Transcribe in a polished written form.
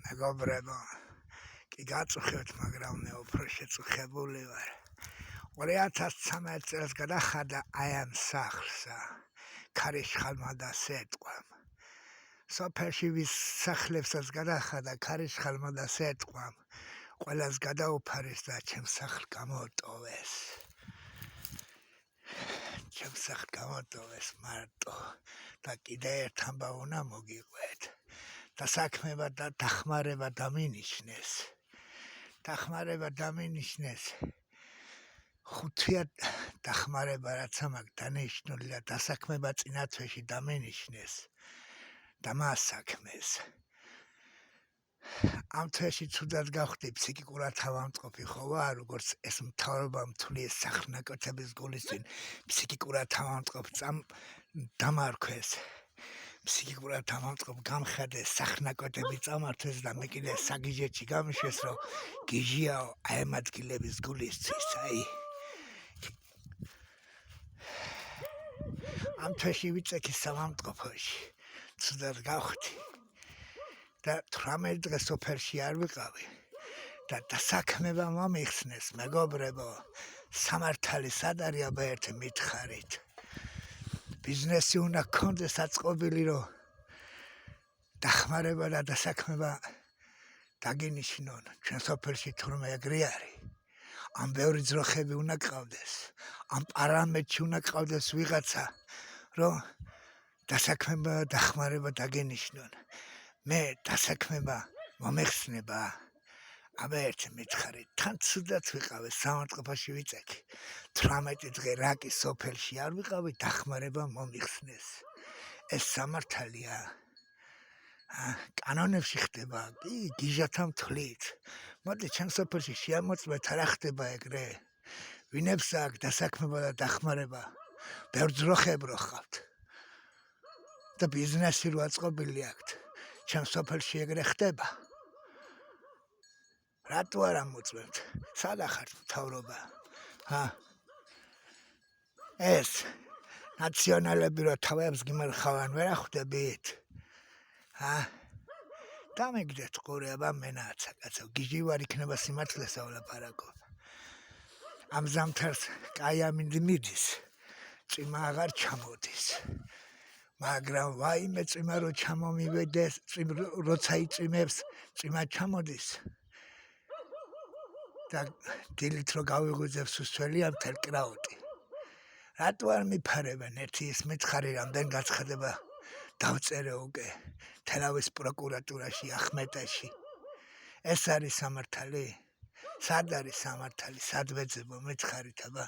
მეგობრებო, კი გაწუხებთ, მაგრამ მე უფრო შეწუხებული ვარ. 2013 წელს გადახადა აი ამ სახლსა, ქარიშხალმა და სეტყვამ. სოფელში ვის სახლებსაც გადახადა ქარიშხალმა და სეტყვამ, ყველას გადაუფარეს და ჩემ სახლ გამოტოვეს. ჩემ სახლ გამოტოვეს მარტო და კიდე ერთ ამბავ უნდა მოგიყვეთ. დასაქმება და დახმარება დამინიშნეს. დახმარება დამინიშნეს. ხუთია დახმარება რაც ამაკ დანიშნული და დასაქმება წინა თვეში დამინიშნეს და მასაქმეს. ამ თვეში ცუდად გავხდი ფსიქიკურად თავამტყოფი ხო ვარ, როგორც ეს მთავრობა მთული ეს სახლნაკოთების გულისწინ ფსიქიკურად თავამტყოფ დამარქვეს. ფსიქიკურად თავამტყოფ გამხადეს, სახლნაკოთები წამართვეს და მე კიდე საგიჟეთში გამიშვეს, რომ გიჟიაო აი ამ ადგილების გულისთვის, აი ამ თვეში ვიწექი სამამტყოფოში, ცუდად გავხდი და 18 დღე სოფელში არ ვიყავი და დასაქმება მომიხსნეს, მეგობრებო, სამართალი სად არის აბა ერთი მითხარით. ბიზნესი უნდა გქონდეს აწყობილი, რომ დახმარება და დასაქმება დაგინიშნონ. ჩვენ სოფელში თურმე ეგრე არის. ამ ბევრი ძროხები უნდა გყავდეს, ამ პარამეტრში უნდა გყავდეს ვიღაცა, რომ დასაქმება და დახმარება დაგინიშნონ. მე დასაქმება მომეხსნება, აბა ერთი მითხარით, თან ცუდად ვიყავე, სამარტყოფაში ვიწექი. 18 დღე რაკი სოფელში არ ვიყავი, დახმარება მომიხსნეს. ეს სამართალია? კანონებში ხდება, კი, გიჟათა მთვლით. მოდი ჩემ სოფელში შეამოწმეთ, რა ხდება ეგრე. ვინებს აქვს დასაქმება და დახმარება, ბევრ ძროხებრო ხავთ და ბიზნესი რო აწყობილი აქვთ. ჩემ სოფელში ეგრე ხდება. რატო არ ამოწმებთ? სადა ხართ მთავრობა? ეს ნაციონალები რო თავებს გიმარხავენ, ვერ ახვდებით? დამეგდეთ ყური, აბა მენაცა კაცო, გიჟი ვარ, იქნება სიმართლესა ვლაპარაკობ. ამ ზამთარს კაი ამინდი მიდის, წვიმა აღარ ჩამოდის. მაგრამ ვაიმე წვიმა რო ჩამომივიდეს, როცა იწვიმებს, წვიმა ჩამოდის და დილით რო გავიღვიძებს უსველი ამ მთელ კრაუტი. რატო არ მიფარებენ? ერთი ის მითხარი, რამდენ გაცხადება დავწერე უკვე თელავის პროკურატურაში, ახმეტაში. ეს არის სამართალი? სად არის სამართალი? სად ვეძებო მითხარით აბა?